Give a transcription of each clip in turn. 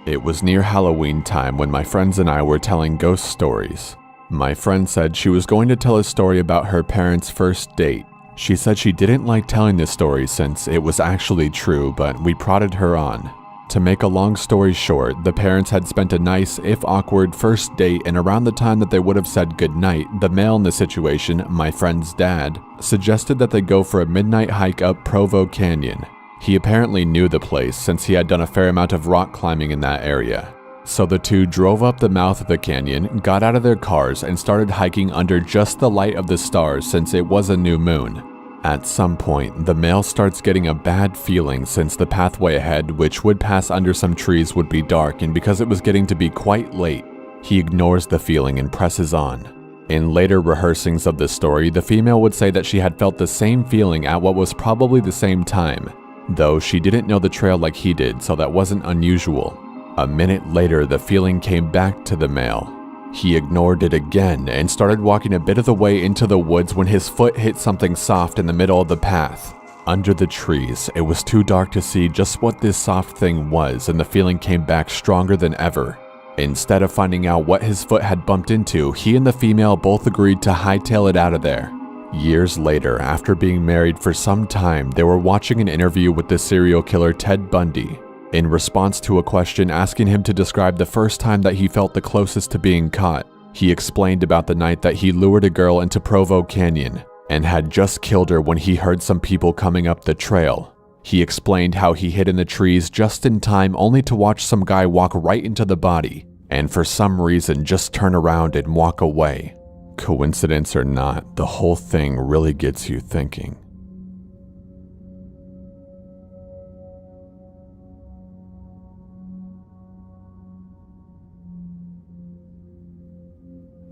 It was near Halloween time when my friends and I were telling ghost stories. My friend said she was going to tell a story about her parents' first date. She said she didn't like telling this story since it was actually true, but we prodded her on. To make a long story short, the parents had spent a nice, if awkward, first date, and around the time that they would have said goodnight, the male in the situation, my friend's dad, suggested that they go for a midnight hike up Provo Canyon. He apparently knew the place since he had done a fair amount of rock climbing in that area. So the two drove up the mouth of the canyon, got out of their cars, and started hiking under just the light of the stars since it was a new moon. At some point, the male starts getting a bad feeling since the pathway ahead, which would pass under some trees, would be dark, and because it was getting to be quite late, he ignores the feeling and presses on. In later rehearsings of the story, the female would say that she had felt the same feeling at what was probably the same time, though she didn't know the trail like he did, so that wasn't unusual. A minute later, the feeling came back to the male. He ignored it again and started walking a bit of the way into the woods when his foot hit something soft in the middle of the path. Under the trees, it was too dark to see just what this soft thing was, and the feeling came back stronger than ever. Instead of finding out what his foot had bumped into, he and the female both agreed to hightail it out of there. Years later, after being married for some time, they were watching an interview with the serial killer Ted Bundy. In response to a question asking him to describe the first time that he felt the closest to being caught, he explained about the night that he lured a girl into Provo Canyon and had just killed her when he heard some people coming up the trail. He explained how he hid in the trees just in time only to watch some guy walk right into the body and for some reason just turn around and walk away. Coincidence or not, the whole thing really gets you thinking.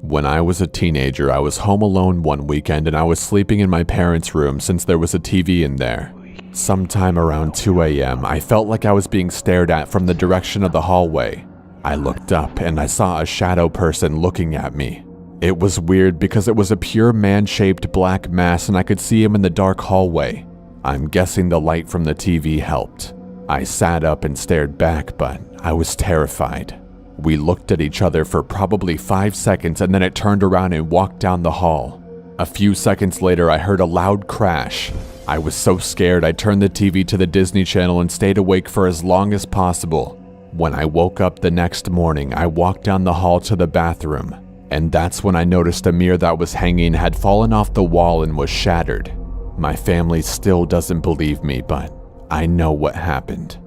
When I was a teenager, I was home alone one weekend and I was sleeping in my parents' room since there was a TV in there. Sometime around 2 a.m., I felt like I was being stared at from the direction of the hallway. I looked up and I saw a shadow person looking at me. It was weird because it was a pure man-shaped black mass and I could see him in the dark hallway. I'm guessing the light from the TV helped. I sat up and stared back, but I was terrified. We looked at each other for probably 5 seconds and then it turned around and walked down the hall. A few seconds later, I heard a loud crash. I was so scared I turned the TV to the Disney Channel and stayed awake for as long as possible. When I woke up the next morning, I walked down the hall to the bathroom, and that's when I noticed a mirror that was hanging had fallen off the wall and was shattered. My family still doesn't believe me, but I know what happened.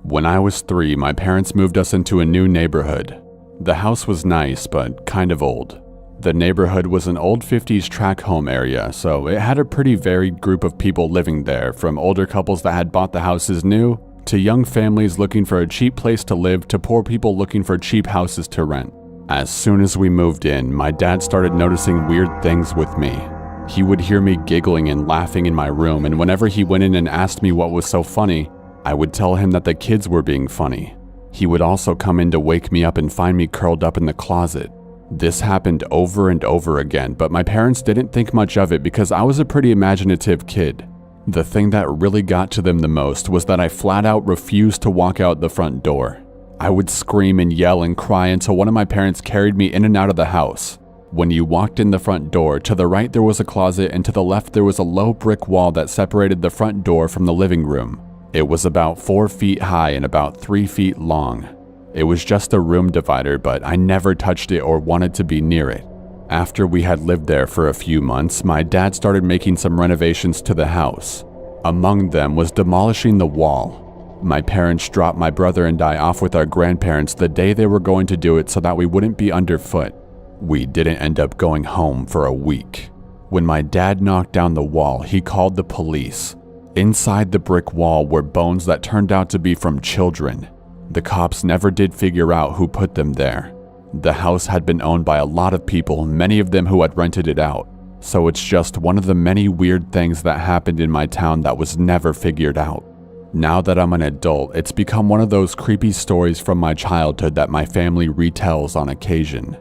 When I was 3, my parents moved us into a new neighborhood. The house was nice, but kind of old. The neighborhood was an old 50s tract home area, so it had a pretty varied group of people living there, from older couples that had bought the houses new, to young families looking for a cheap place to live, to poor people looking for cheap houses to rent. As soon as we moved in, my dad started noticing weird things with me. He would hear me giggling and laughing in my room, and whenever he went in and asked me what was so funny, I would tell him that the kids were being funny. He would also come in to wake me up and find me curled up in the closet. This happened over and over again, but my parents didn't think much of it because I was a pretty imaginative kid. The thing that really got to them the most was that I flat out refused to walk out the front door. I would scream and yell and cry until one of my parents carried me in and out of the house. When you walked in the front door, to the right there was a closet and to the left there was a low brick wall that separated the front door from the living room. It was about 4 feet high and about 3 feet long. It was just a room divider, but I never touched it or wanted to be near it. After we had lived there for a few months, my dad started making some renovations to the house. Among them was demolishing the wall. My parents dropped my brother and I off with our grandparents the day they were going to do it so that we wouldn't be underfoot. We didn't end up going home for a week. When my dad knocked down the wall, he called the police. Inside the brick wall were bones that turned out to be from children. The cops never did figure out who put them there. The house had been owned by a lot of people, many of them who had rented it out. So it's just one of the many weird things that happened in my town that was never figured out. Now that I'm an adult, it's become one of those creepy stories from my childhood that my family retells on occasion.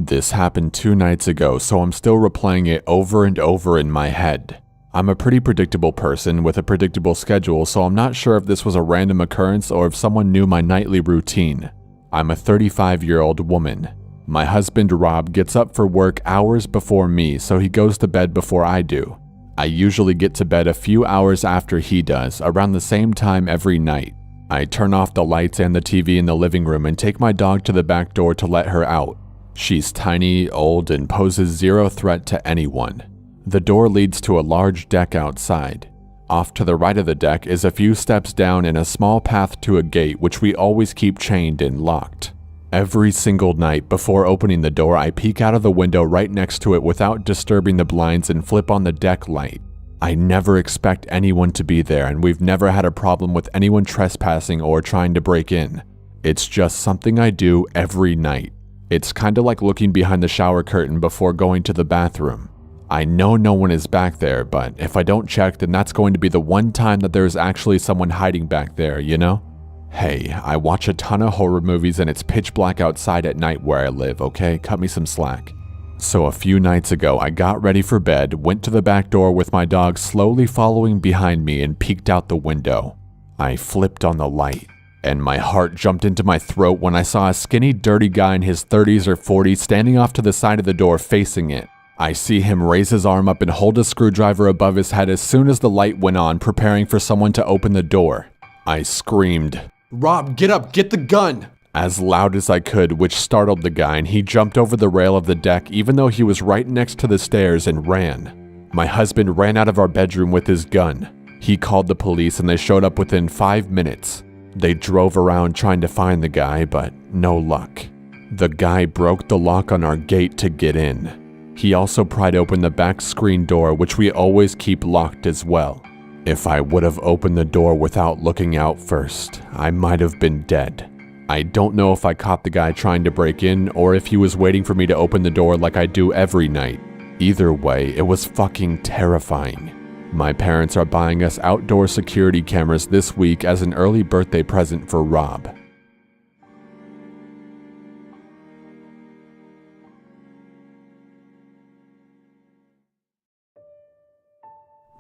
This happened 2 nights ago, so I'm still replaying it over and over in my head. I'm a pretty predictable person with a predictable schedule, so I'm not sure if this was a random occurrence or if someone knew my nightly routine. I'm a 35-year-old woman. My husband Rob gets up for work hours before me, so he goes to bed before I do. I usually get to bed a few hours after he does, around the same time every night. I turn off the lights and the TV in the living room and take my dog to the back door to let her out. She's tiny, old, and poses zero threat to anyone. The door leads to a large deck outside. Off to the right of the deck is a few steps down and a small path to a gate which we always keep chained and locked. Every single night before opening the door, I peek out of the window right next to it without disturbing the blinds and flip on the deck light. I never expect anyone to be there, and we've never had a problem with anyone trespassing or trying to break in. It's just something I do every night. It's kinda like looking behind the shower curtain before going to the bathroom. I know no one is back there, but if I don't check, then that's going to be the one time that there is actually someone hiding back there, you know? Hey, I watch a ton of horror movies and it's pitch black outside at night where I live, okay? Cut me some slack. So a few nights ago, I got ready for bed, went to the back door with my dog slowly following behind me and peeked out the window. I flipped on the light, and my heart jumped into my throat when I saw a skinny, dirty guy in his 30s or 40s standing off to the side of the door facing it. I see him raise his arm up and hold a screwdriver above his head as soon as the light went on, preparing for someone to open the door. I screamed, "Rob, get up, get the gun!" as loud as I could, which startled the guy, and he jumped over the rail of the deck even though he was right next to the stairs and ran. My husband ran out of our bedroom with his gun. He called the police and they showed up within 5 minutes. They drove around trying to find the guy, but no luck. The guy broke the lock on our gate to get in. He also pried open the back screen door, which we always keep locked as well. If I would have opened the door without looking out first, I might have been dead. I don't know if I caught the guy trying to break in or if he was waiting for me to open the door like I do every night. Either way, it was fucking terrifying. My parents are buying us outdoor security cameras this week as an early birthday present for Rob.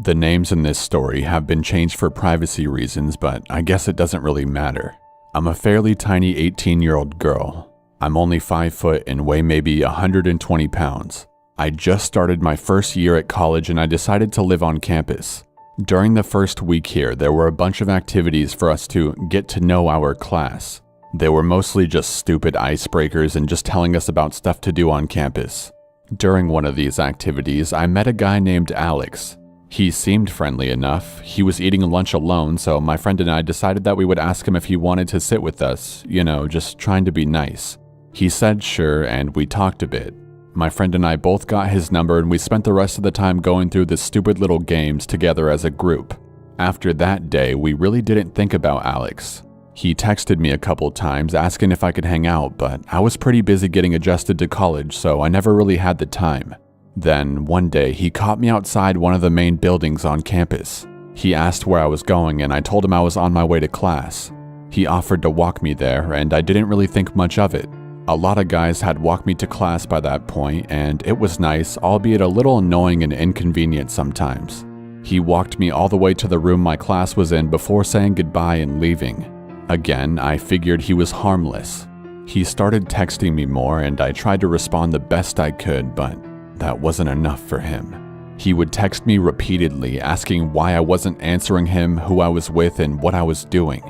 The names in this story have been changed for privacy reasons, but I guess it doesn't really matter. I'm a fairly tiny 18-year-old girl. I'm only 5 foot and weigh maybe 120 pounds. I just started my first year at college and I decided to live on campus. During the first week here, there were a bunch of activities for us to get to know our class. They were mostly just stupid icebreakers and just telling us about stuff to do on campus. During one of these activities, I met a guy named Alex. He seemed friendly enough. He was eating lunch alone, so my friend and I decided that we would ask him if he wanted to sit with us, you know, just trying to be nice. He said sure, and we talked a bit. My friend and I both got his number and we spent the rest of the time going through the stupid little games together as a group. After that day, we really didn't think about Alex. He texted me a couple times asking if I could hang out, but I was pretty busy getting adjusted to college, so I never really had the time. Then, one day, he caught me outside one of the main buildings on campus. He asked where I was going and I told him I was on my way to class. He offered to walk me there and I didn't really think much of it. A lot of guys had walked me to class by that point and it was nice, albeit a little annoying and inconvenient sometimes. He walked me all the way to the room my class was in before saying goodbye and leaving. Again, I figured he was harmless. He started texting me more and I tried to respond the best I could, but that wasn't enough for him. He would text me repeatedly, asking why I wasn't answering him, who I was with, and what I was doing.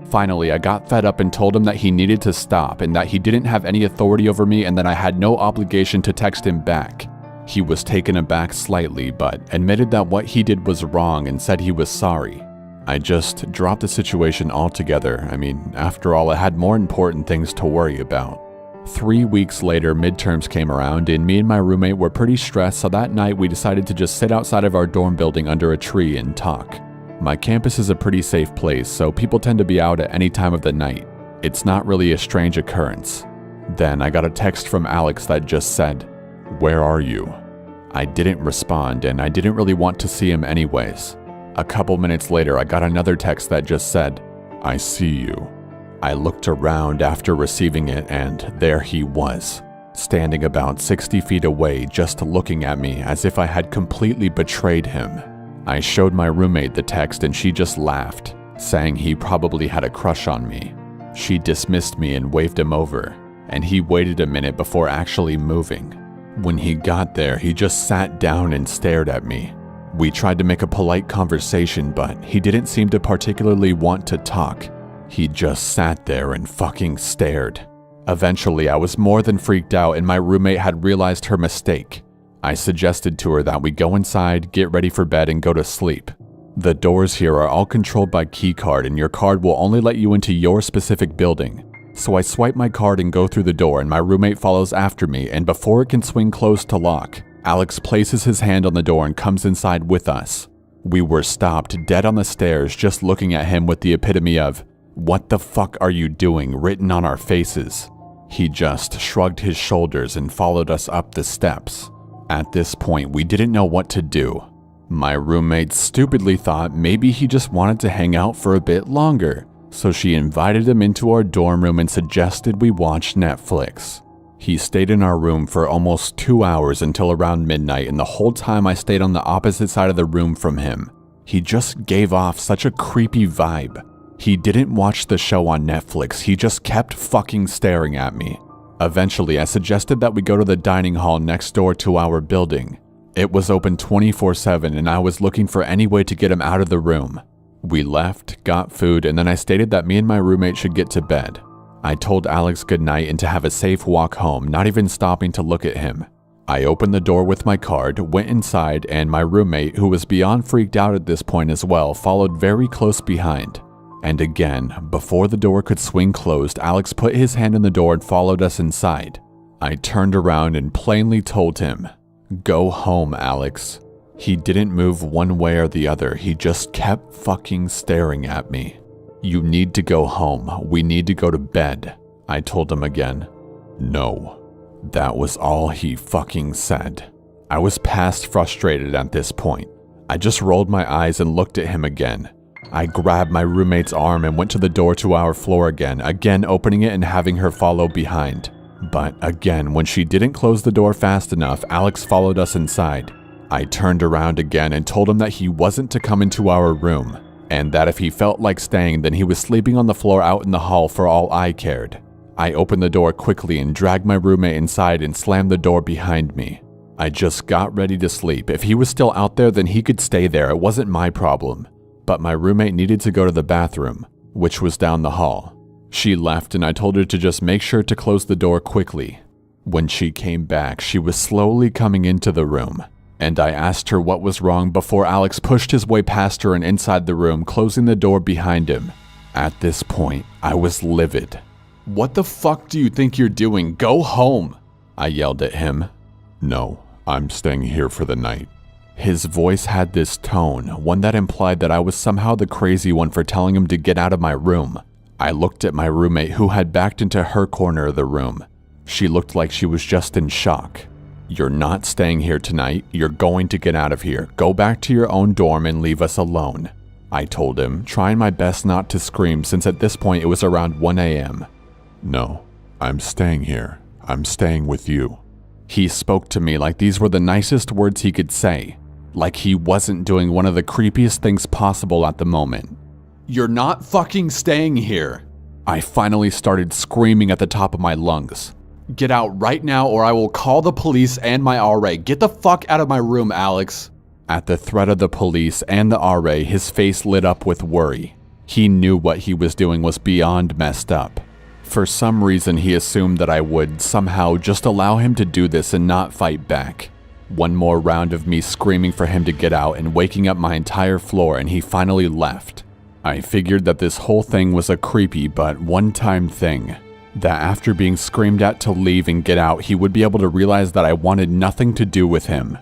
Finally, I got fed up and told him that he needed to stop and that he didn't have any authority over me and that I had no obligation to text him back. He was taken aback slightly, but admitted that what he did was wrong and said he was sorry. I just dropped the situation altogether. I mean, after all, I had more important things to worry about. 3 weeks later, midterms came around and me and my roommate were pretty stressed, so that night we decided to just sit outside of our dorm building under a tree and talk. My campus is a pretty safe place, so people tend to be out at any time of the night. It's not really a strange occurrence. Then I got a text from Alex that just said, "Where are you?" I didn't respond and I didn't really want to see him anyways. A couple minutes later, I got another text that just said, "I see you." I looked around after receiving it and there he was. standing about 60 feet away just looking at me as if I had completely betrayed him. I showed my roommate the text and she just laughed, saying he probably had a crush on me. She dismissed me and waved him over, and he waited a minute before actually moving. When he got there, he just sat down and stared at me. We tried to make a polite conversation, but he didn't seem to particularly want to talk. He just sat there and fucking stared. Eventually, I was more than freaked out and my roommate had realized her mistake. I suggested to her that we go inside, get ready for bed, and go to sleep. The doors here are all controlled by keycard and your card will only let you into your specific building. So I swipe my card and go through the door and my roommate follows after me, and before it can swing closed to lock, Alex places his hand on the door and comes inside with us. We were stopped dead on the stairs just looking at him with the epitome of, "What the fuck are you doing?" written on our faces. He just shrugged his shoulders and followed us up the steps. At this point, we didn't know what to do. My roommate stupidly thought maybe he just wanted to hang out for a bit longer, so she invited him into our dorm room and suggested we watch Netflix. He stayed in our room for almost 2 hours until around midnight, and the whole time I stayed on the opposite side of the room from him. He just gave off such a creepy vibe. He didn't watch the show on Netflix, he just kept fucking staring at me. Eventually, I suggested that we go to the dining hall next door to our building. It was open 24/7 and I was looking for any way to get him out of the room. We left, got food, and then I stated that me and my roommate should get to bed. I told Alex goodnight and to have a safe walk home, not even stopping to look at him. I opened the door with my card, went inside, and my roommate, who was beyond freaked out at this point as well, followed very close behind. And again, before the door could swing closed, Alex put his hand in the door and followed us inside. I turned around and plainly told him, "Go home, Alex." He didn't move one way or the other, he just kept fucking staring at me. "You need to go home, we need to go to bed," I told him again. "No." That was all he fucking said. I was past frustrated at this point. I just rolled my eyes and looked at him again. I grabbed my roommate's arm and went to the door to our floor again opening it and having her follow behind. But again, when she didn't close the door fast enough, Alex followed us inside. I turned around again and told him that he wasn't to come into our room, and that if he felt like staying, then he was sleeping on the floor out in the hall for all I cared. I opened the door quickly and dragged my roommate inside and slammed the door behind me. I just got ready to sleep. If he was still out there, then he could stay there, it wasn't my problem. But my roommate needed to go to the bathroom, which was down the hall. She left and I told her to just make sure to close the door quickly. When she came back, she was slowly coming into the room, and I asked her what was wrong before Alex pushed his way past her and inside the room, closing the door behind him. At this point, I was livid. "What the fuck do you think you're doing? Go home!" I yelled at him. "No, I'm staying here for the night." His voice had this tone, one that implied that I was somehow the crazy one for telling him to get out of my room. I looked at my roommate, who had backed into her corner of the room. She looked like she was just in shock. "You're not staying here tonight. You're going to get out of here. Go back to your own dorm and leave us alone," I told him, trying my best not to scream since at this point it was around 1 a.m. "No, I'm staying here. I'm staying with you." He spoke to me like these were the nicest words he could say, like he wasn't doing one of the creepiest things possible at the moment. "You're not fucking staying here." I finally started screaming at the top of my lungs. "Get out right now or I will call the police and my RA. Get the fuck out of my room, Alex." At the threat of the police and the RA, his face lit up with worry. He knew what he was doing was beyond messed up. For some reason, he assumed that I would somehow just allow him to do this and not fight back. One more round of me screaming for him to get out and waking up my entire floor, and he finally left. I figured that this whole thing was a creepy but one-time thing. That after being screamed at to leave and get out, he would be able to realize that I wanted nothing to do with him.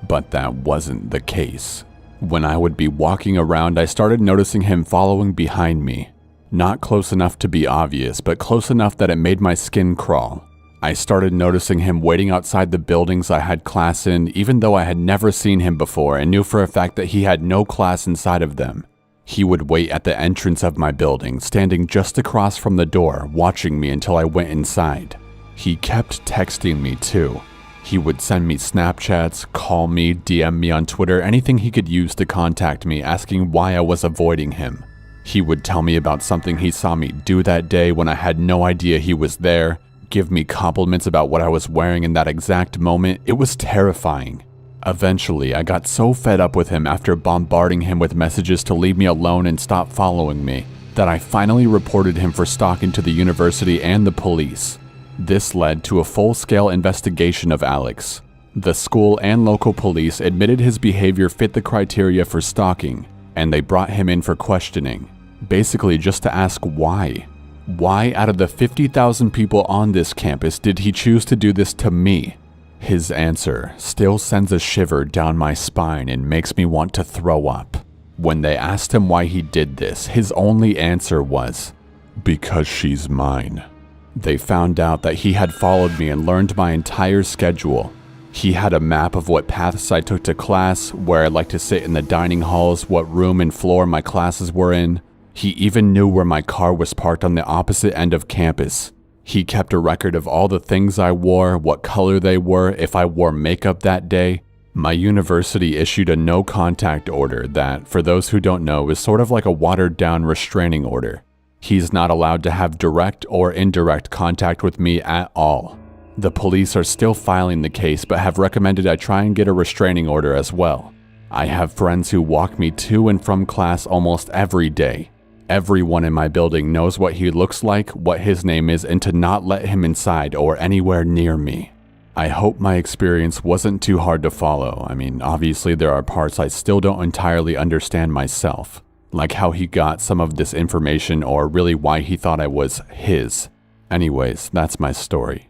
But that wasn't the case. When I would be walking around, I started noticing him following behind me. Not close enough to be obvious, but close enough that it made my skin crawl. I started noticing him waiting outside the buildings I had class in, even though I had never seen him before and knew for a fact that he had no class inside of them. He would wait at the entrance of my building, standing just across from the door, watching me until I went inside. He kept texting me too. He would send me Snapchats, call me, DM me on Twitter, anything he could use to contact me, asking why I was avoiding him. He would tell me about something he saw me do that day when I had no idea he was there, give me compliments about what I was wearing in that exact moment. It was terrifying. Eventually, I got so fed up with him after bombarding him with messages to leave me alone and stop following me, that I finally reported him for stalking to the university and the police. This led to a full-scale investigation of Alex. The school and local police admitted his behavior fit the criteria for stalking, and they brought him in for questioning, basically just to ask why. Why out of the 50,000 people on this campus did he choose to do this to me? His answer still sends a shiver down my spine and makes me want to throw up. When they asked him why he did this, his only answer was, "Because she's mine." They found out that he had followed me and learned my entire schedule. He had a map of what paths I took to class, where I liked to sit in the dining halls, what room and floor my classes were in. He even knew where my car was parked on the opposite end of campus. He kept a record of all the things I wore, what color they were, if I wore makeup that day. My university issued a no contact order that, for those who don't know, is sort of like a watered down restraining order. He's not allowed to have direct or indirect contact with me at all. The police are still filing the case but have recommended I try and get a restraining order as well. I have friends who walk me to and from class almost every day. Everyone in my building knows what he looks like, what his name is, and to not let him inside or anywhere near me. I hope my experience wasn't too hard to follow. I mean, obviously there are parts I still don't entirely understand myself, like how he got some of this information or really why he thought I was his. Anyways, that's my story.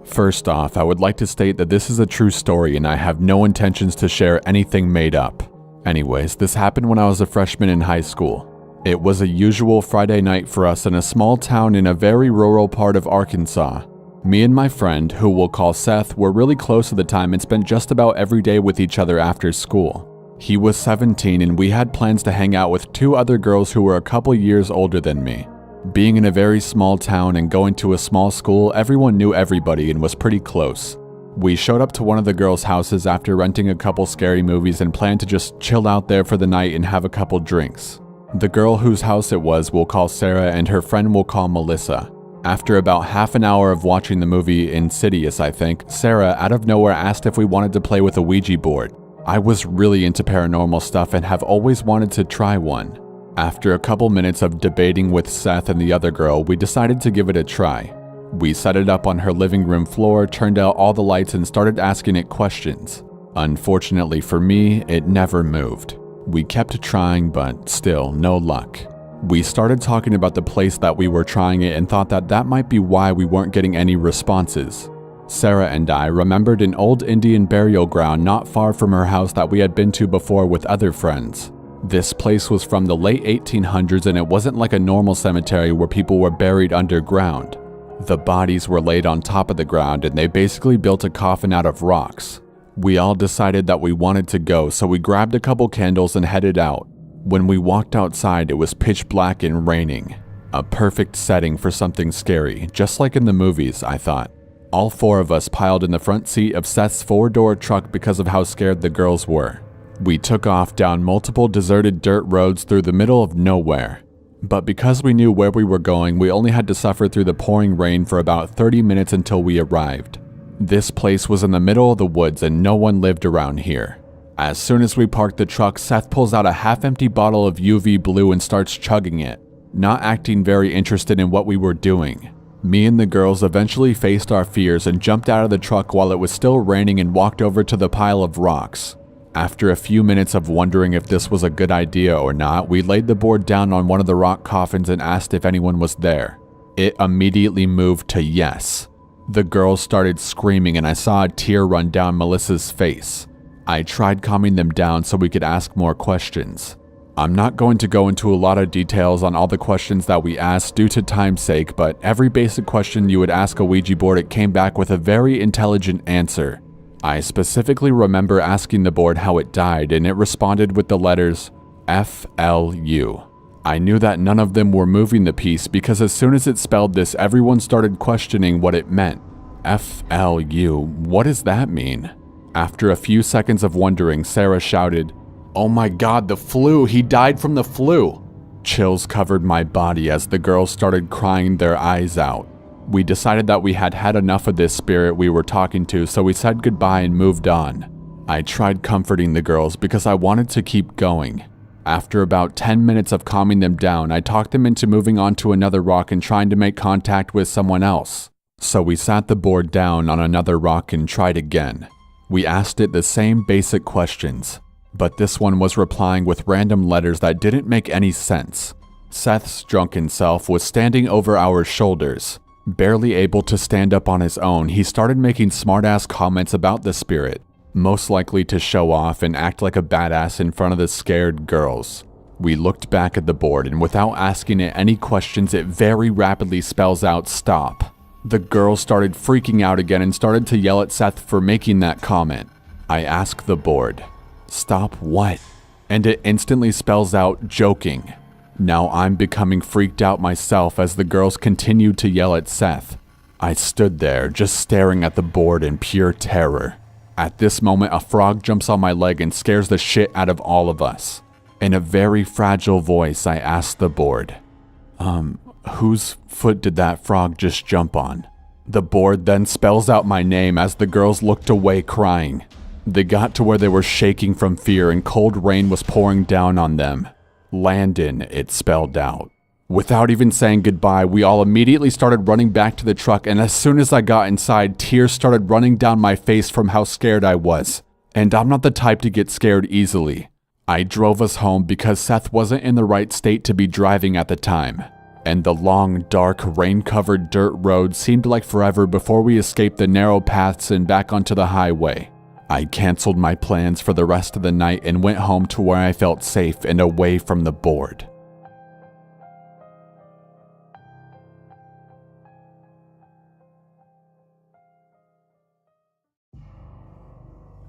First off, I would like to state that this is a true story and I have no intentions to share anything made up. Anyways, this happened when I was a freshman in high school. It was a usual Friday night for us in a small town in a very rural part of Arkansas. Me and my friend, who we'll call Seth, were really close at the time and spent just about every day with each other after school. He was 17 and we had plans to hang out with two other girls who were a couple years older than me. Being in a very small town and going to a small school, everyone knew everybody and was pretty close. We showed up to one of the girls' houses after renting a couple scary movies and planned to just chill out there for the night and have a couple drinks. The girl whose house it was we'll call Sarah and her friend we'll call Melissa. After about half an hour of watching the movie Insidious, I think, Sarah out of nowhere asked if we wanted to play with a Ouija board. I was really into paranormal stuff and have always wanted to try one. After a couple minutes of debating with Seth and the other girl, we decided to give it a try. We set it up on her living room floor, turned out all the lights, and started asking it questions. Unfortunately for me, it never moved. We kept trying, but still, no luck. We started talking about the place that we were trying it and thought that that might be why we weren't getting any responses. Sarah and I remembered an old Indian burial ground not far from her house that we had been to before with other friends. This place was from the late 1800s and it wasn't like a normal cemetery where people were buried underground. The bodies were laid on top of the ground and they basically built a coffin out of rocks. We all decided that we wanted to go, so we grabbed a couple candles and headed out. When we walked outside, it was pitch black and raining. A perfect setting for something scary, just like in the movies, I thought. All four of us piled in the front seat of Seth's four-door truck because of how scared the girls were. We took off down multiple deserted dirt roads through the middle of nowhere. But because we knew where we were going, we only had to suffer through the pouring rain for about 30 minutes until we arrived. This place was in the middle of the woods and no one lived around here. As soon as we parked the truck, Seth pulls out a half-empty bottle of UV blue and starts chugging it, not acting very interested in what we were doing. Me and the girls eventually faced our fears and jumped out of the truck while it was still raining and walked over to the pile of rocks. After a few minutes of wondering if this was a good idea or not, we laid the board down on one of the rock coffins and asked if anyone was there. It immediately moved to yes. The girls started screaming and I saw a tear run down Melissa's face. I tried calming them down so we could ask more questions. I'm not going to go into a lot of details on all the questions that we asked due to time's sake, but every basic question you would ask a Ouija board, it came back with a very intelligent answer. I specifically remember asking the board how it died, and it responded with the letters FLU. I knew that none of them were moving the piece because as soon as it spelled this, everyone started questioning what it meant. FLU, what does that mean? After a few seconds of wondering, Sarah shouted, "Oh my God, the flu! He died from the flu!" Chills covered my body as the girls started crying their eyes out. We decided that we had had enough of this spirit we were talking to, so we said goodbye and moved on. I tried comforting the girls because I wanted to keep going. After about 10 minutes of calming them down, I talked them into moving on to another rock and trying to make contact with someone else. So we sat the board down on another rock and tried again. We asked it the same basic questions, but this one was replying with random letters that didn't make any sense. Seth's drunken self was standing over our shoulders. Barely able to stand up on his own, he started making smart-ass comments about the spirit, most likely to show off and act like a badass in front of the scared girls. We looked back at the board and without asking it any questions, it very rapidly spells out "stop." The girls started freaking out again and started to yell at Seth for making that comment. I asked the board, "Stop what?" And it instantly spells out "joking." Now I'm becoming freaked out myself as the girls continued to yell at Seth. I stood there just staring at the board in pure terror. At this moment, a frog jumps on my leg and scares the shit out of all of us. In a very fragile voice, I asked the board, whose foot did that frog just jump on? The board then spells out my name as the girls looked away crying. They got to where they were shaking from fear and cold rain was pouring down on them. Landon, it spelled out. Without even saying goodbye, we all immediately started running back to the truck, and as soon as I got inside, tears started running down my face from how scared I was. And I'm not the type to get scared easily. I drove us home because Seth wasn't in the right state to be driving at the time. And the long, dark, rain-covered dirt road seemed like forever before we escaped the narrow paths and back onto the highway. I canceled my plans for the rest of the night and went home to where I felt safe and away from the board.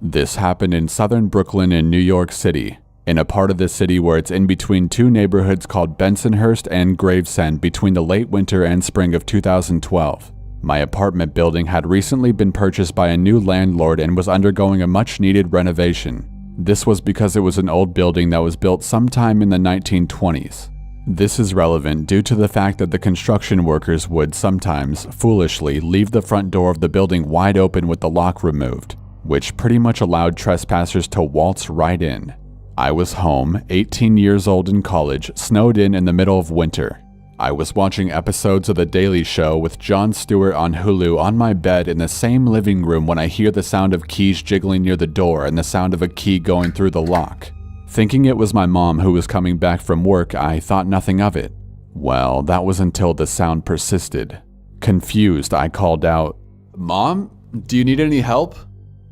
This happened in southern Brooklyn in New York City, in a part of the city where it's in between two neighborhoods called Bensonhurst and Gravesend between the late winter and spring of 2012. My apartment building had recently been purchased by a new landlord and was undergoing a much-needed renovation. This was because it was an old building that was built sometime in the 1920s. This is relevant due to the fact that the construction workers would sometimes, foolishly, leave the front door of the building wide open with the lock removed, which pretty much allowed trespassers to waltz right in. I was home, 18 years old in college, snowed in the middle of winter. I was watching episodes of The Daily Show with Jon Stewart on Hulu on my bed in the same living room when I hear the sound of keys jiggling near the door and the sound of a key going through the lock. Thinking it was my mom who was coming back from work, I thought nothing of it. Well, that was until the sound persisted. Confused, I called out, "Mom, do you need any help?"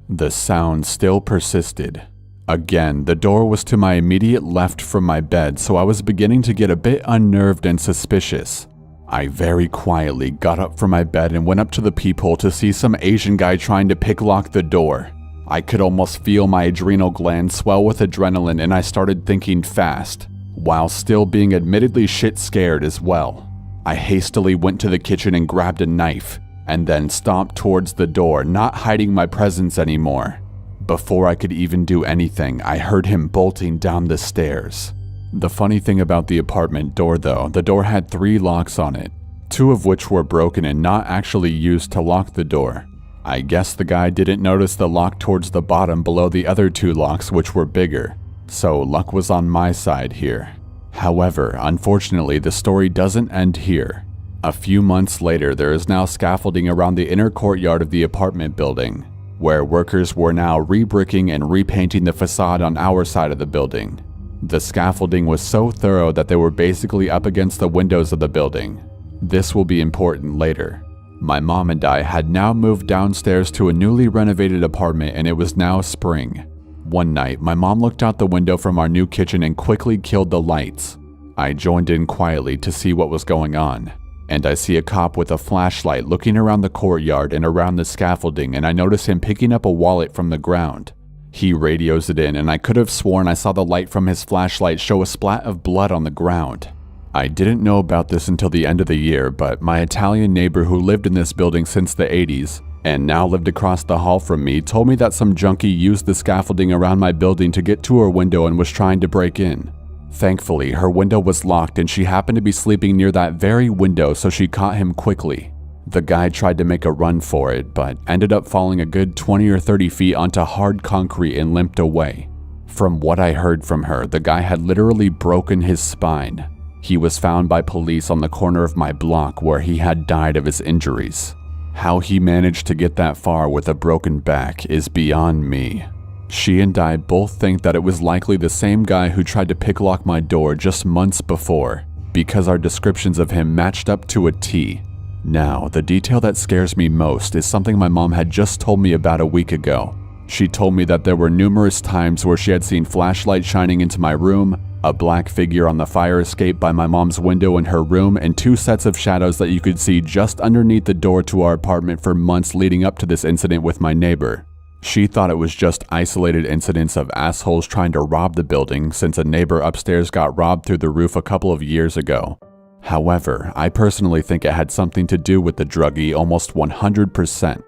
The sound still persisted. Again, the door was to my immediate left from my bed, so I was beginning to get a bit unnerved and suspicious. I very quietly got up from my bed and went up to the peephole to see some Asian guy trying to picklock the door. I could almost feel my adrenal glands swell with adrenaline and I started thinking fast, while still being admittedly shit scared as well. I hastily went to the kitchen and grabbed a knife, and then stomped towards the door, not hiding my presence anymore. Before I could even do anything, I heard him bolting down the stairs. The funny thing about the apartment door though, the door had 3 locks on it, 2 of which were broken and not actually used to lock the door. I guess the guy didn't notice the lock towards the bottom below the other 2 locks, which were bigger, so luck was on my side here. However, unfortunately, the story doesn't end here. A few months later, there is now scaffolding around the inner courtyard of the apartment building, where workers were now re-bricking and repainting the facade on our side of the building. The scaffolding was so thorough that they were basically up against the windows of the building. This will be important later. My mom and I had now moved downstairs to a newly renovated apartment and it was now spring. One night, my mom looked out the window from our new kitchen and quickly killed the lights. I joined in quietly to see what was going on. And I see a cop with a flashlight looking around the courtyard and around the scaffolding, and I notice him picking up a wallet from the ground. He radios it in, and I could have sworn I saw the light from his flashlight show a splat of blood on the ground. I didn't know about this until the end of the year, but my Italian neighbor who lived in this building since the 80s and now lived across the hall from me told me that some junkie used the scaffolding around my building to get to her window and was trying to break in. Thankfully, her window was locked and she happened to be sleeping near that very window, so she caught him quickly. The guy tried to make a run for it, but ended up falling a good 20 or 30 feet onto hard concrete and limped away. From what I heard from her, the guy had literally broken his spine. He was found by police on the corner of my block where he had died of his injuries. How he managed to get that far with a broken back is beyond me. She and I both think that it was likely the same guy who tried to picklock my door just months before, because our descriptions of him matched up to a T. Now, the detail that scares me most is something my mom had just told me about a week ago. She told me that there were numerous times where she had seen flashlight shining into my room, a black figure on the fire escape by my mom's window in her room, and 2 sets of shadows that you could see just underneath the door to our apartment for months leading up to this incident with my neighbor. She thought it was just isolated incidents of assholes trying to rob the building since a neighbor upstairs got robbed through the roof a couple of years ago. However, I personally think it had something to do with the druggie almost 100%.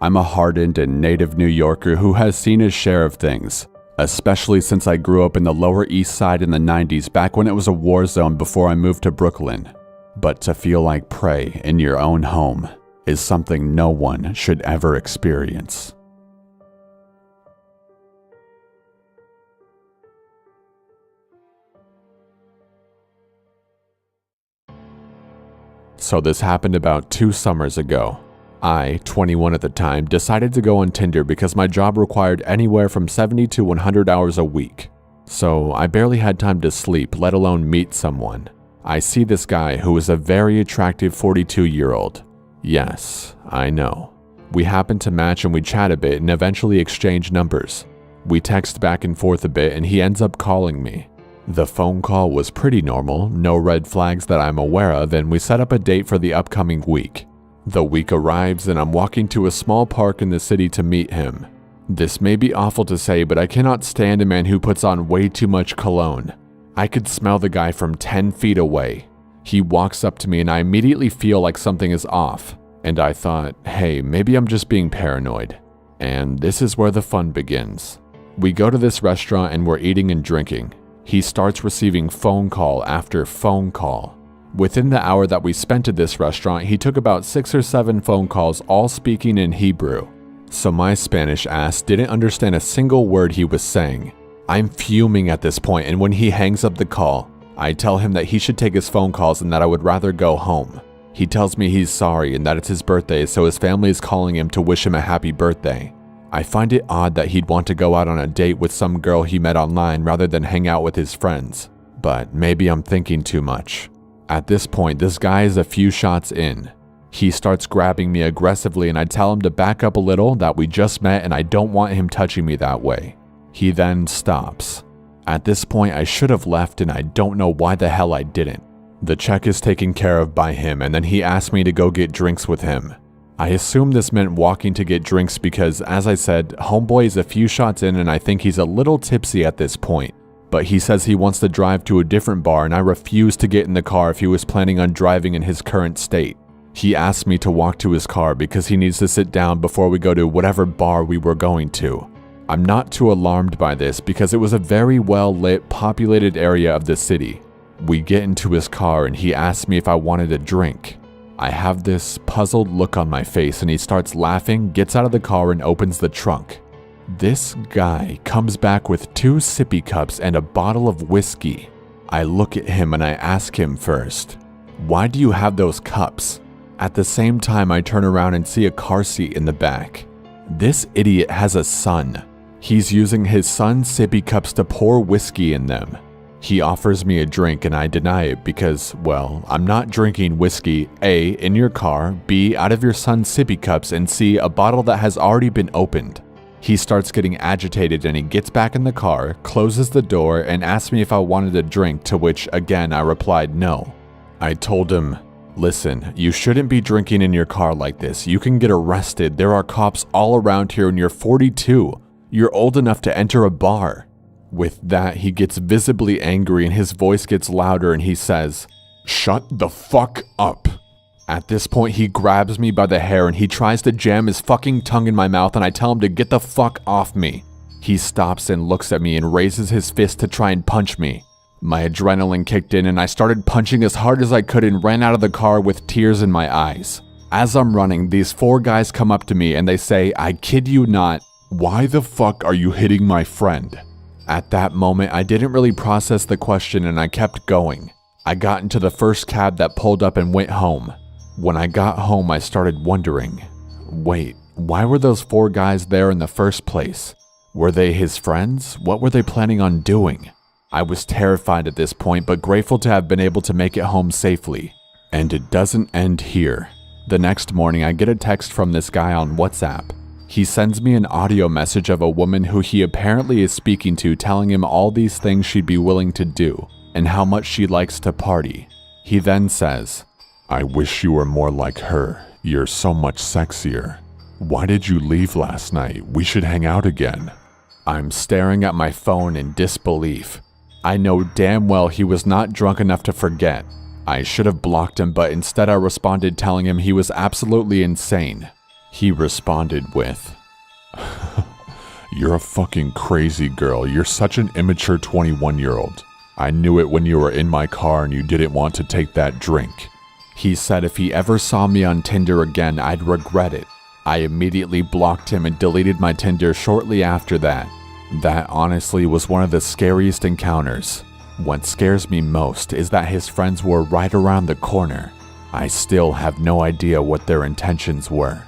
I'm a hardened and native New Yorker who has seen his share of things, especially since I grew up in the Lower East Side in the 90s back when it was a war zone before I moved to Brooklyn. But to feel like prey in your own home is something no one should ever experience. So this happened about 2 summers ago. I, 21 at the time, decided to go on Tinder because my job required anywhere from 70 to 100 hours a week. So I barely had time to sleep, let alone meet someone. I see this guy who is a very attractive 42-year-old. Yes, I know. We happened to match and we chat a bit and eventually exchange numbers. We text back and forth a bit and he ends up calling me. The phone call was pretty normal, no red flags that I'm aware of, and we set up a date for the upcoming week. The week arrives and I'm walking to a small park in the city to meet him. This may be awful to say, but I cannot stand a man who puts on way too much cologne. I could smell the guy from 10 feet away. He walks up to me and I immediately feel like something is off. And I thought, hey, maybe I'm just being paranoid. And this is where the fun begins. We go to this restaurant and we're eating and drinking. He starts receiving phone call after phone call. Within the hour that we spent at this restaurant, he took about 6 or 7 phone calls, all speaking in Hebrew. So my Spanish ass didn't understand a single word he was saying. I'm fuming at this point, and when he hangs up the call, I tell him that he should take his phone calls and that I would rather go home. He tells me he's sorry and that it's his birthday, so his family is calling him to wish him a happy birthday. I find it odd that he'd want to go out on a date with some girl he met online rather than hang out with his friends. But maybe I'm thinking too much. At this point, this guy is a few shots in. He starts grabbing me aggressively and I tell him to back up a little, that we just met and I don't want him touching me that way. He then stops. At this point, I should have left and I don't know why the hell I didn't. The check is taken care of by him and then he asked me to go get drinks with him. I assume this meant walking to get drinks because, as I said, homeboy is a few shots in and I think he's a little tipsy at this point. But he says he wants to drive to a different bar and I refuse to get in the car if he was planning on driving in his current state. He asked me to walk to his car because he needs to sit down before we go to whatever bar we were going to. I'm not too alarmed by this because it was a very well-lit, populated area of the city. We get into his car and he asks me if I wanted a drink. I have this puzzled look on my face and he starts laughing, gets out of the car and opens the trunk. This guy comes back with 2 sippy cups and a bottle of whiskey. I look at him and I ask him first, "Why do you have those cups?" At the same time, I turn around and see a car seat in the back. This idiot has a son. He's using his son's sippy cups to pour whiskey in them. He offers me a drink and I deny it because, well, I'm not drinking whiskey, A, in your car, B, out of your son's sippy cups, and C, a bottle that has already been opened. He starts getting agitated and he gets back in the car, closes the door, and asks me if I wanted a drink, to which, again, I replied no. I told him, "Listen, you shouldn't be drinking in your car like this. You can get arrested. There are cops all around here and you're 42. You're old enough to enter a bar." With that, he gets visibly angry and his voice gets louder and he says, "Shut the fuck up." At this point, he grabs me by the hair and he tries to jam his fucking tongue in my mouth and I tell him to get the fuck off me. He stops and looks at me and raises his fist to try and punch me. My adrenaline kicked in and I started punching as hard as I could and ran out of the car with tears in my eyes. As I'm running, these 4 guys come up to me and they say, "I kid you not, why the fuck are you hitting my friend?" At that moment, I didn't really process the question and I kept going. I got into the first cab that pulled up and went home. When I got home, I started wondering, wait, why were those 4 guys there in the first place? Were they his friends? What were they planning on doing? I was terrified at this point, but grateful to have been able to make it home safely. And it doesn't end here. The next morning, I get a text from this guy on WhatsApp. He sends me an audio message of a woman who he apparently is speaking to, telling him all these things she'd be willing to do, and how much she likes to party. He then says, "I wish you were more like her. You're so much sexier. Why did you leave last night? We should hang out again." I'm staring at my phone in disbelief. I know damn well he was not drunk enough to forget. I should have blocked him, but instead I responded telling him he was absolutely insane. He responded with, "You're a fucking crazy girl. You're such an immature 21-year-old. I knew it when you were in my car and you didn't want to take that drink." He said if he ever saw me on Tinder again, I'd regret it. I immediately blocked him and deleted my Tinder shortly after that. That honestly was one of the scariest encounters. What scares me most is that his friends were right around the corner. I still have no idea what their intentions were.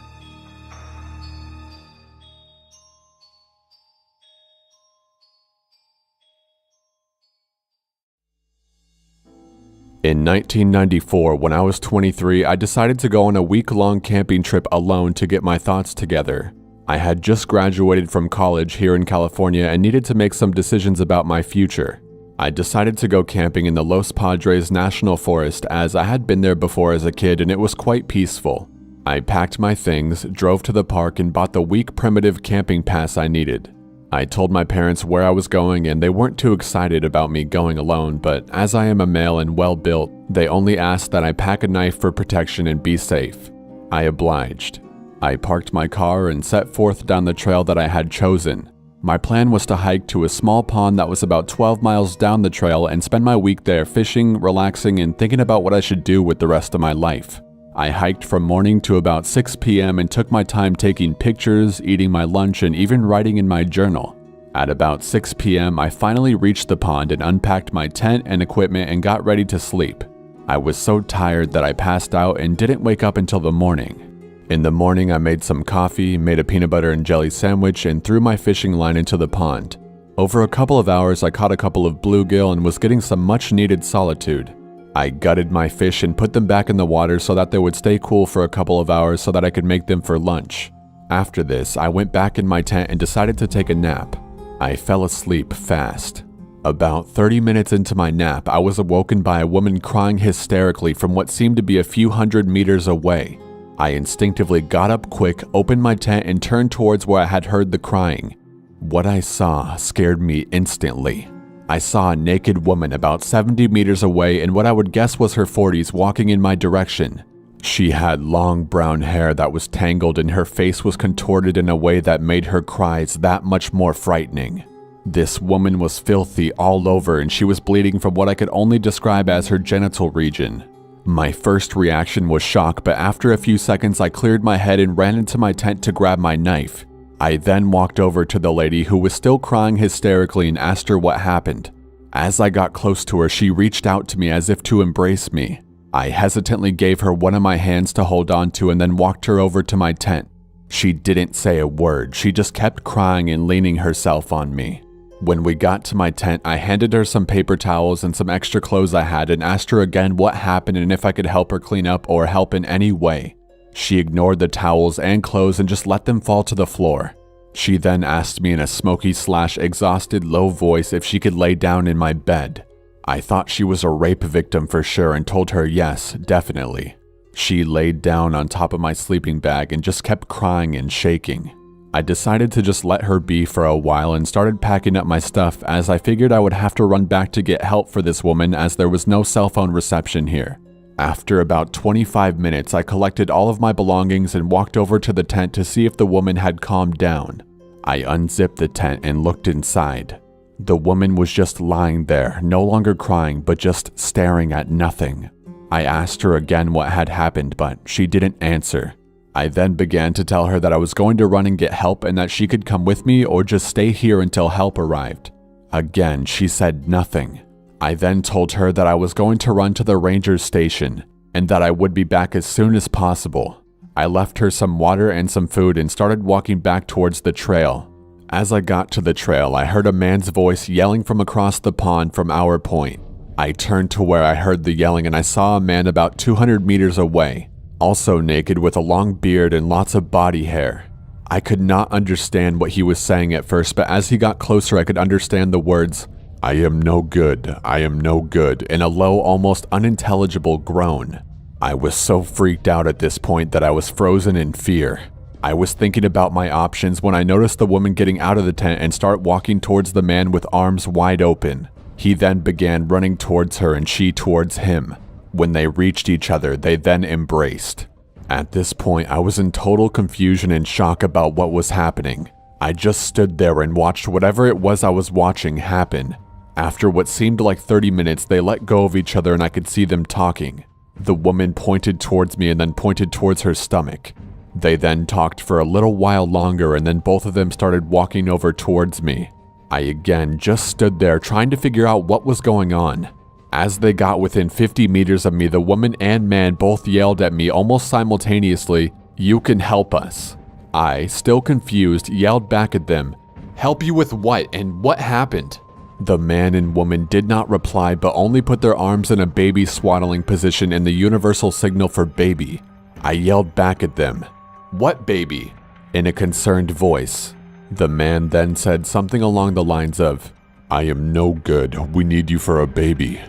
In 1994, when I was 23, I decided to go on a week-long camping trip alone to get my thoughts together. I had just graduated from college here in California and needed to make some decisions about my future. I decided to go camping in the Los Padres National Forest as I had been there before as a kid and it was quite peaceful. I packed my things, drove to the park and bought the week primitive camping pass I needed. I told my parents where I was going and they weren't too excited about me going alone, but as I am a male and well built, they only asked that I pack a knife for protection and be safe. I obliged. I parked my car and set forth down the trail that I had chosen. My plan was to hike to a small pond that was about 12 miles down the trail and spend my week there fishing, relaxing, and thinking about what I should do with the rest of my life. I hiked from morning to about 6 p.m. and took my time taking pictures, eating my lunch, and even writing in my journal. At about 6 p.m., I finally reached the pond and unpacked my tent and equipment and got ready to sleep. I was so tired that I passed out and didn't wake up until the morning. In the morning, I made some coffee, made a peanut butter and jelly sandwich, and threw my fishing line into the pond. Over a couple of hours, I caught a couple of bluegill and was getting some much-needed solitude. I gutted my fish and put them back in the water so that they would stay cool for a couple of hours so that I could make them for lunch. After this, I went back in my tent and decided to take a nap. I fell asleep fast. About 30 minutes into my nap, I was awoken by a woman crying hysterically from what seemed to be a few hundred meters away. I instinctively got up quick, opened my tent, and turned towards where I had heard the crying. What I saw scared me instantly. I saw a naked woman about 70 meters away in what I would guess was her 40s walking in my direction. She had long brown hair that was tangled and her face was contorted in a way that made her cries that much more frightening. This woman was filthy all over and she was bleeding from what I could only describe as her genital region. My first reaction was shock, but after a few seconds I cleared my head and ran into my tent to grab my knife. I then walked over to the lady who was still crying hysterically and asked her what happened. As I got close to her, she reached out to me as if to embrace me. I hesitantly gave her one of my hands to hold on to and then walked her over to my tent. She didn't say a word, she just kept crying and leaning herself on me. When we got to my tent, I handed her some paper towels and some extra clothes I had and asked her again what happened and if I could help her clean up or help in any way. She ignored the towels and clothes and just let them fall to the floor. She then asked me in a smoky/exhausted low voice if she could lay down in my bed. I thought she was a rape victim for sure and told her yes, definitely. She laid down on top of my sleeping bag and just kept crying and shaking. I decided to just let her be for a while and started packing up my stuff, as I figured I would have to run back to get help for this woman as there was no cell phone reception here. After about 25 minutes, I collected all of my belongings and walked over to the tent to see if the woman had calmed down. I unzipped the tent and looked inside. The woman was just lying there, no longer crying, but just staring at nothing. I asked her again what had happened, but she didn't answer. I then began to tell her that I was going to run and get help and that she could come with me or just stay here until help arrived. Again, she said nothing. I then told her that I was going to run to the ranger station and that I would be back as soon as possible. I left her some water and some food and started walking back towards the trail. As I got to the trail, I heard a man's voice yelling from across the pond from our point. I turned to where I heard the yelling and I saw a man about 200 meters away, also naked with a long beard and lots of body hair. I could not understand what he was saying at first, but as he got closer I could understand the words, "I am no good, I am no good," in a low, almost unintelligible groan. I was so freaked out at this point that I was frozen in fear. I was thinking about my options when I noticed the woman getting out of the tent and start walking towards the man with arms wide open. He then began running towards her and she towards him. When they reached each other, they then embraced. At this point, I was in total confusion and shock about what was happening. I just stood there and watched whatever it was I was watching happen. After what seemed like 30 minutes, they let go of each other and I could see them talking. The woman pointed towards me and then pointed towards her stomach. They then talked for a little while longer and then both of them started walking over towards me. I again just stood there trying to figure out what was going on. As they got within 50 meters of me, the woman and man both yelled at me almost simultaneously, "You can help us." I, still confused, yelled back at them, "Help you with what and what happened?" The man and woman did not reply but only put their arms in a baby swaddling position in the universal signal for baby. I yelled back at them, "What baby?" in a concerned voice. The man then said something along the lines of, "I am no good, we need you for a baby."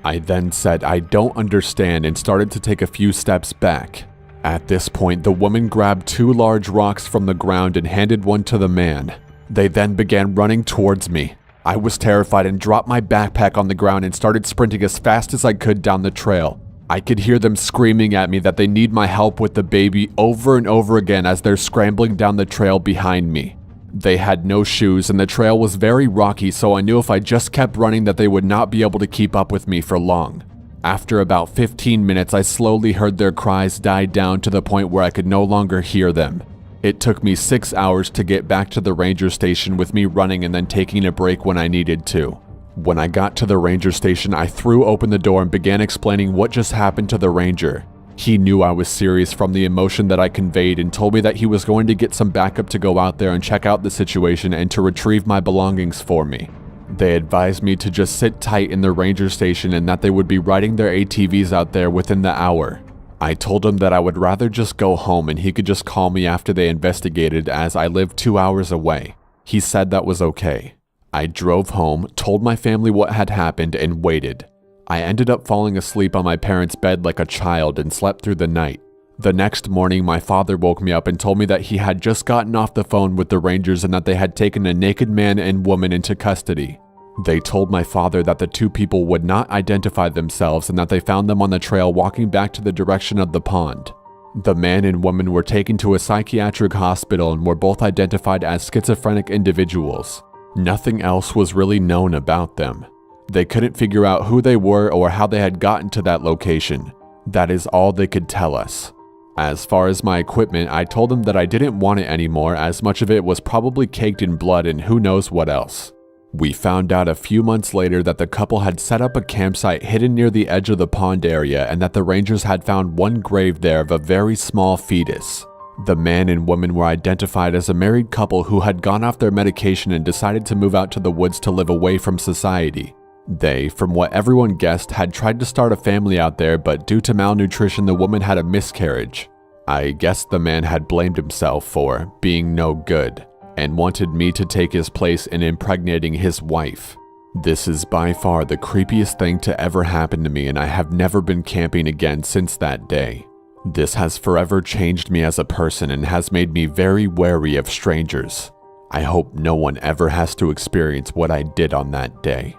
I then said I don't understand and started to take a few steps back. At this point, the woman grabbed 2 large rocks from the ground and handed one to the man. They then began running towards me. I was terrified and dropped my backpack on the ground and started sprinting as fast as I could down the trail. I could hear them screaming at me that they need my help with the baby over and over again as they're scrambling down the trail behind me. They had no shoes and the trail was very rocky, so I knew if I just kept running that they would not be able to keep up with me for long. After about 15 minutes, I slowly heard their cries die down to the point where I could no longer hear them. It took me 6 hours to get back to the ranger station with me running and then taking a break when I needed to. When I got to the ranger station, I threw open the door and began explaining what just happened to the ranger. He knew I was serious from the emotion that I conveyed and told me that he was going to get some backup to go out there and check out the situation and to retrieve my belongings for me. They advised me to just sit tight in the ranger station and that they would be riding their ATVs out there within the hour. I told him that I would rather just go home and he could just call me after they investigated as I lived 2 hours away. He said that was okay. I drove home, told my family what had happened, and waited. I ended up falling asleep on my parents' bed like a child and slept through the night. The next morning, my father woke me up and told me that he had just gotten off the phone with the Rangers and that they had taken a naked man and woman into custody. They told my father that the 2 people would not identify themselves and that they found them on the trail walking back to the direction of the pond. The man and woman were taken to a psychiatric hospital and were both identified as schizophrenic individuals. Nothing else was really known about them. They couldn't figure out who they were or how they had gotten to that location. That is all they could tell us. As far as my equipment, I told them that I didn't want it anymore as much of it was probably caked in blood and who knows what else. We found out a few months later that the couple had set up a campsite hidden near the edge of the pond area and that the Rangers had found one grave there of a very small fetus. The man and woman were identified as a married couple who had gone off their medication and decided to move out to the woods to live away from society. They, from what everyone guessed, had tried to start a family out there, but due to malnutrition, the woman had a miscarriage. I guess the man had blamed himself for being no good and wanted me to take his place in impregnating his wife. This is by far the creepiest thing to ever happen to me, and I have never been camping again since that day. This has forever changed me as a person and has made me very wary of strangers. I hope no one ever has to experience what I did on that day.